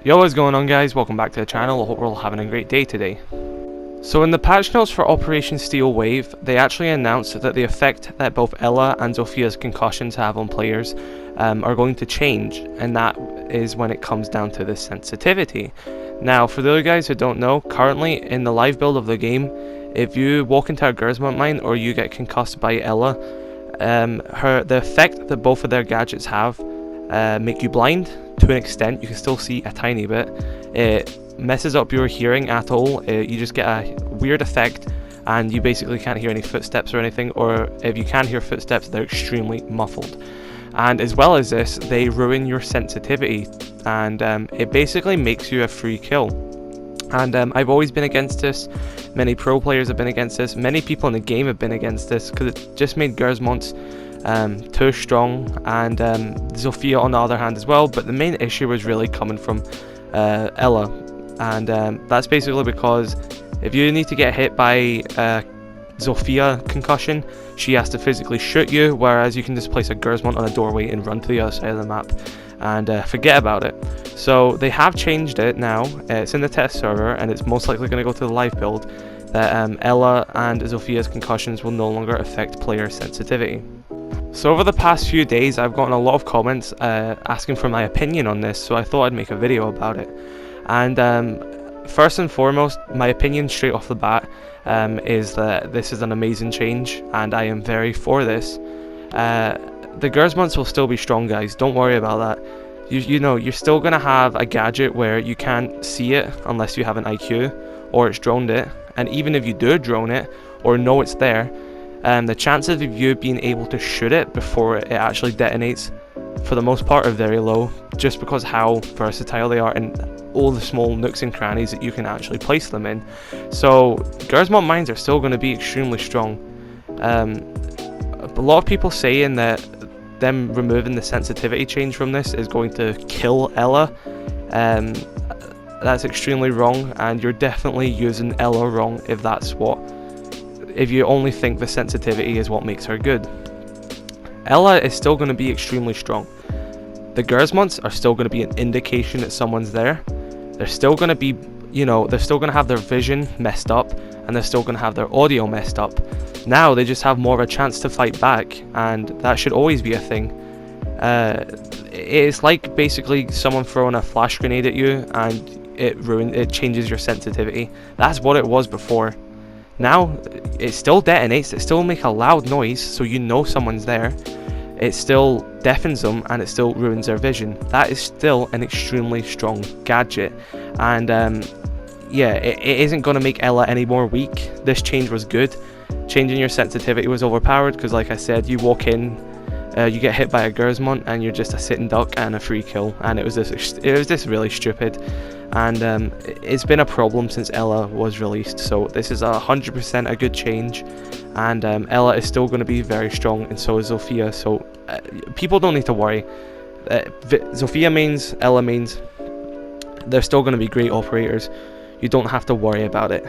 Yo, what's going on, guys? Welcome back to the channel. I hope we're all having a great day today. So in the patch notes for Operation Steel Wave, they actually announced that the effect that both Ella and Zophia's concussions have on players are going to change, and that is when it comes down to the sensitivity. Now, for the other guys who don't know, currently in the live build of the game, if you walk into a Gersmont mine or you get concussed by Ella, the effect that both of their gadgets have make you blind to an extent. You can still see a tiny bit. It messes up your hearing at all. You just get a weird effect and you basically can't hear any footsteps or anything, or if you can hear footsteps, they're extremely muffled. And as well as this, they ruin your sensitivity, and it basically makes you a free kill. And I've always been against this. Many pro players have been against this. Many people in the game have been against this because it just made Gersmont too strong, and Zophia on the other hand as well. But the main issue was really coming from Ella, and that's basically because if you need to get hit by Zophia concussion, she has to physically shoot you, whereas you can just place a Gersmont on a doorway and run to the other side of the map and forget about it. So they have changed it now. It's in the test server, and it's most likely going to go to the live build, that Ella and Zophia's concussions will no longer affect player sensitivity. So over the past few days, I've gotten a lot of comments asking for my opinion on this, so I thought I'd make a video about it. And first and foremost, my opinion straight off the bat is that this is an amazing change, and I am very for this. The Gersmonts will still be strong, guys, don't worry about that. You know, you're still going to have a gadget where you can't see it unless you have an IQ or it's droned it, and even if you do drone it or know it's there, the chances of you being able to shoot it before it actually detonates for the most part are very low, just because how versatile they are and all the small nooks and crannies that you can actually place them in. So Gersmont mines are still going to be extremely strong. A lot of people saying that them removing the sensitivity change from this is going to kill Ella. That's extremely wrong, and you're definitely using Ella wrong if you only think the sensitivity is what makes her good. Ella is still going to be extremely strong. The Gersmonts are still going to be an indication that someone's there. They're still going to be, they're still going to have their vision messed up, and they're still going to have their audio messed up. Now they just have more of a chance to fight back, and that should always be a thing. It's like basically someone throwing a flash grenade at you and it changes your sensitivity. That's what it was before. Now it still detonates, it still makes a loud noise, so you know someone's there. It still deafens them, and it still ruins their vision. That is still an extremely strong gadget, and yeah, it isn't going to make Ella any more weak. This change was good. Changing your sensitivity was overpowered because, like I said, you walk in, you get hit by a Gersmont, and you're just a sitting duck and a free kill, and it was just really stupid. And it's been a problem since Ella was released, so this is 100% a good change, and Ella is still going to be very strong, and so is Zophia, so people don't need to worry. Zophia mains, Ella mains, they're still going to be great operators. You don't have to worry about it.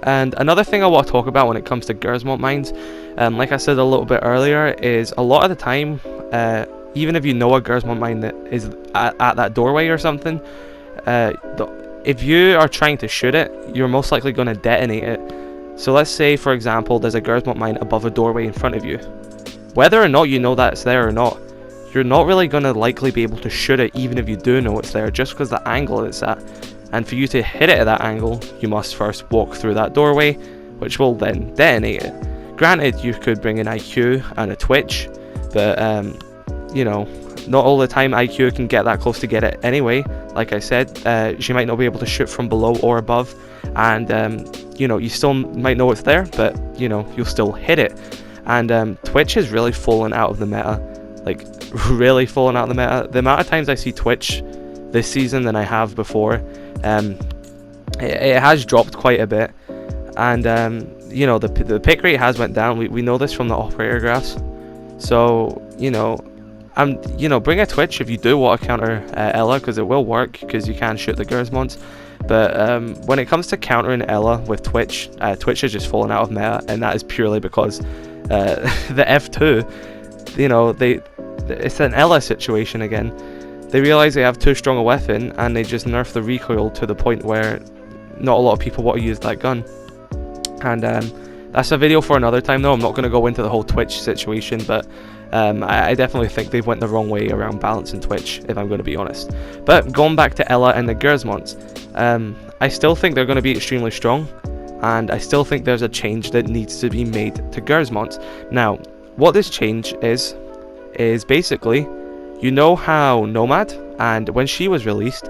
And another thing I want to talk about when it comes to Gersmont mines, like I said a little bit earlier, is a lot of the time, even if you know a Gersmont mine that is at that doorway or something, if you are trying to shoot it, you're most likely going to detonate it. So let's say, for example, there's a Gersmont mine above a doorway in front of you. Whether or not you know that it's there or not, you're not really going to likely be able to shoot it even if you do know it's there, just because the angle it's at. And for you to hit it at that angle, you must first walk through that doorway, which will then detonate it. Granted, you could bring an IQ and a twitch, but not all the time IQ can get that close to get it anyway. Like I said, she might not be able to shoot from below or above, and you still might know it's there, but you'll still hit it. And Twitch has really fallen out of the meta, like really fallen out of the meta. The amount of times I see Twitch this season than I have before, it has dropped quite a bit, and the pick rate has went down. We know this from the operator graphs, so bring a Twitch if you do want to counter Ella, because it will work, because you can shoot the Gersmonts. But when it comes to countering Ella with Twitch, Twitch has just fallen out of meta, and that is purely because the F2, it's an Ella situation again. they realize they have too strong a weapon, and they just nerf the recoil to the point where not a lot of people want to use that gun. And that's a video for another time though. I'm not going to go into the whole Twitch situation, but I definitely think they went the wrong way around balancing Twitch, if I'm going to be honest. But going back to Ela and the Gersmons, I still think they're going to be extremely strong, and I still think there's a change that needs to be made to Gersmons. Now, what this change is basically, you know how Nomad, and when she was released,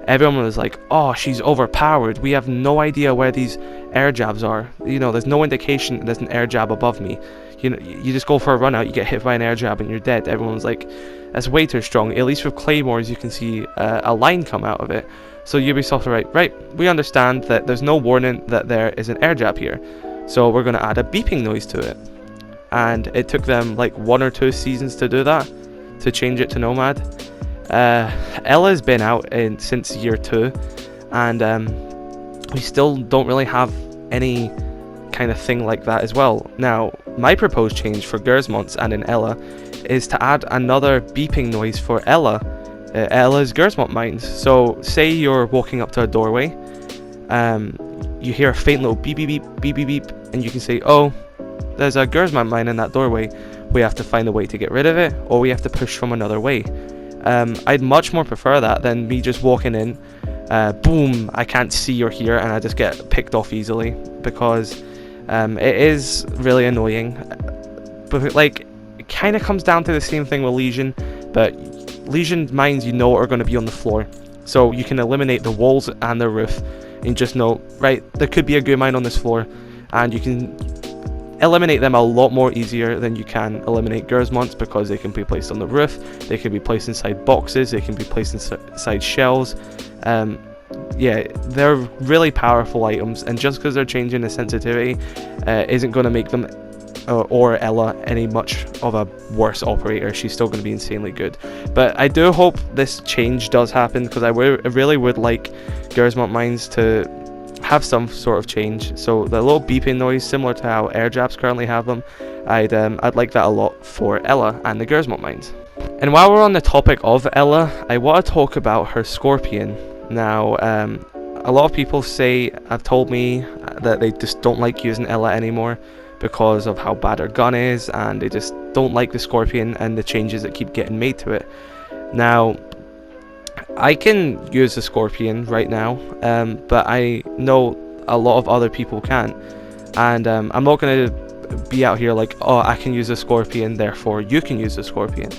everyone was like, oh, she's overpowered, we have no idea where these air jabs are, you know, there's no indication there's an air jab above me, you know, you just go for a run out, you get hit by an air jab and you're dead. Everyone's like, that's way too strong. At least with Claymores you can see a line come out of it. So Ubisoft are right, we understand that there's no warning that there is an air jab here, so we're going to add a beeping noise to it. And it took them like 1 or 2 seasons to do that, to change it to Nomad. Ela's been out since year 2, and we still don't really have any kind of thing like that as well. Now, my proposed change for Gersmons and in Ela is to add another beeping noise for Ela's Gersmont mines. So say you're walking up to a doorway, you hear a faint little beep beep beep beep beep beep, and you can say, oh, there's a Gersmont mine in that doorway, we have to find a way to get rid of it, or we have to push from another way. I'd much more prefer that than me just walking in, boom, I can't see or hear, and I just get picked off easily, because it is really annoying. But like, it kind of comes down to the same thing with Legion, but Legion mines, you know, are going to be on the floor, so you can eliminate the walls and the roof, and just know, right, there could be a goo mine on this floor, and you can eliminate them a lot more easier than you can eliminate Gersmons, because they can be placed on the roof, they can be placed inside boxes, they can be placed inside shells. Yeah, they're really powerful items, and just because they're changing the sensitivity isn't going to make them or Ela any much of a worse operator. She's still going to be insanely good. But I do hope this change does happen, because I really would like Gersmont mines to have some sort of change. So the little beeping noise, similar to how air jabs currently have them, I'd like that a lot for Ela and the Gersmont mines. And while we're on the topic of Ela, I want to talk about her Scorpion. Now, a lot of people have told me that they just don't like using Ela anymore because of how bad her gun is, and they just don't like the Scorpion and the changes that keep getting made to it. Now, I can use the Scorpion right now, but I know a lot of other people can't, and I'm not going to be out here like, oh, I can use the Scorpion, therefore you can use the Scorpion.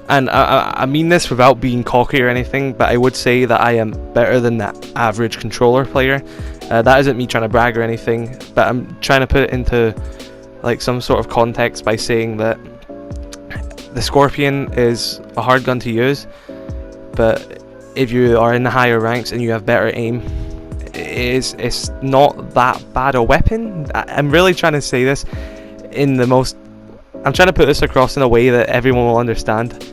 And I mean this without being cocky or anything, but I would say that I am better than the average controller player. That isn't me trying to brag or anything, but I'm trying to put it into like some sort of context by saying that the Scorpion is a hard gun to use, but if you are in the higher ranks and you have better aim, it's not that bad a weapon. I'm really trying to say this I'm trying to put this across in a way that everyone will understand.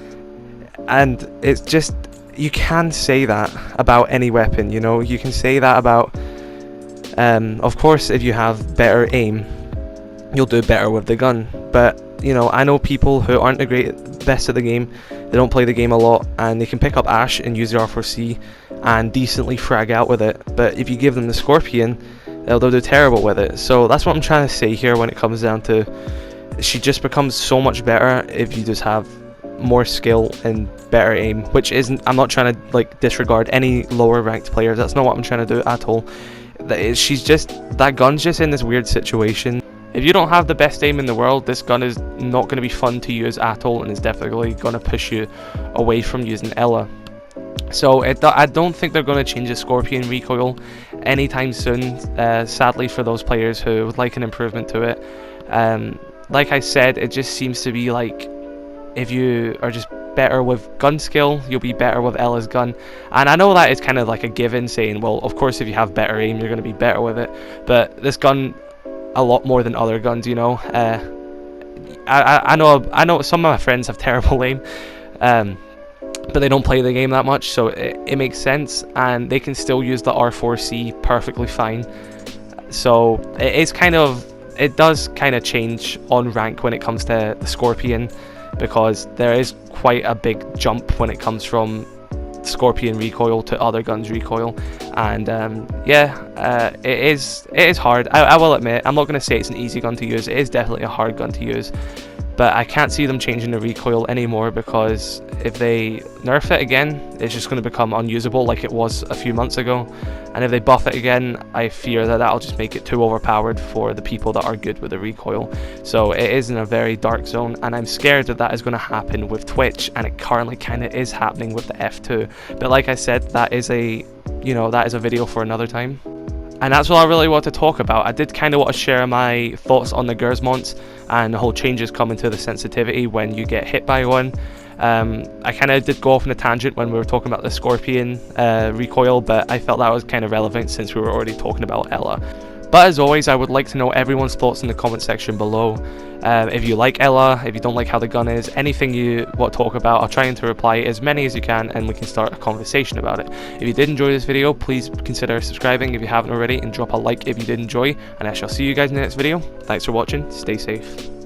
And it's just, you can say that about any weapon, you know, you can say that about, of course, if you have better aim, you'll do better with the gun. But, you know, I know people who aren't the best at the game, they don't play the game a lot, and they can pick up Ash and use the R4C and decently frag out with it. But if you give them the Scorpion, they'll do terrible with it. So that's what I'm trying to say here when it comes down to, she just becomes so much better if you just have more skill and better aim, which isn't, I'm not trying to like disregard any lower ranked players, that's not what I'm trying to do at all. That gun's just in this weird situation. If you don't have the best aim in the world, this gun is not going to be fun to use at all, and is definitely going to push you away from using Ela. So I don't think they're going to change the Scorpion recoil anytime soon, sadly for those players who would like an improvement to it. Like I said, it just seems to be like, if you are just better with gun skill, you'll be better with Ela's gun. And I know that is kind of like a given, saying, well, of course if you have better aim, you're going to be better with it. But this gun, a lot more than other guns, you know. I know some of my friends have terrible aim, but they don't play the game that much, so it makes sense, and they can still use the R4C perfectly fine. So it does kind of change on rank when it comes to the Scorpion, because there is quite a big jump when it comes from Scorpion recoil to other guns recoil, and it is hard. I will admit, I'm not going to say it's an easy gun to use. It is definitely a hard gun to use, but I can't see them changing the recoil anymore, because if they nerf it again, it's just going to become unusable like it was a few months ago. And if they buff it again, I fear that that'll just make it too overpowered for the people that are good with the recoil. So it is in a very dark zone, and I'm scared that that is going to happen with Twitch, and it currently kind of is happening with the F2. But like I said, that is a video for another time. And that's all I really want to talk about. I did kind of want to share my thoughts on the Gersmonts and the whole changes coming to the sensitivity when you get hit by one. I kind of did go off on a tangent when we were talking about the Scorpion recoil, but I felt that was kind of relevant since we were already talking about Ella. But as always, I would like to know everyone's thoughts in the comment section below. If you like Ella, if you don't like how the gun is, anything you want to talk about, I'll try to reply as many as you can, and we can start a conversation about it. If you did enjoy this video, please consider subscribing if you haven't already, and drop a like if you did enjoy, and I shall see you guys in the next video. Thanks for watching, stay safe.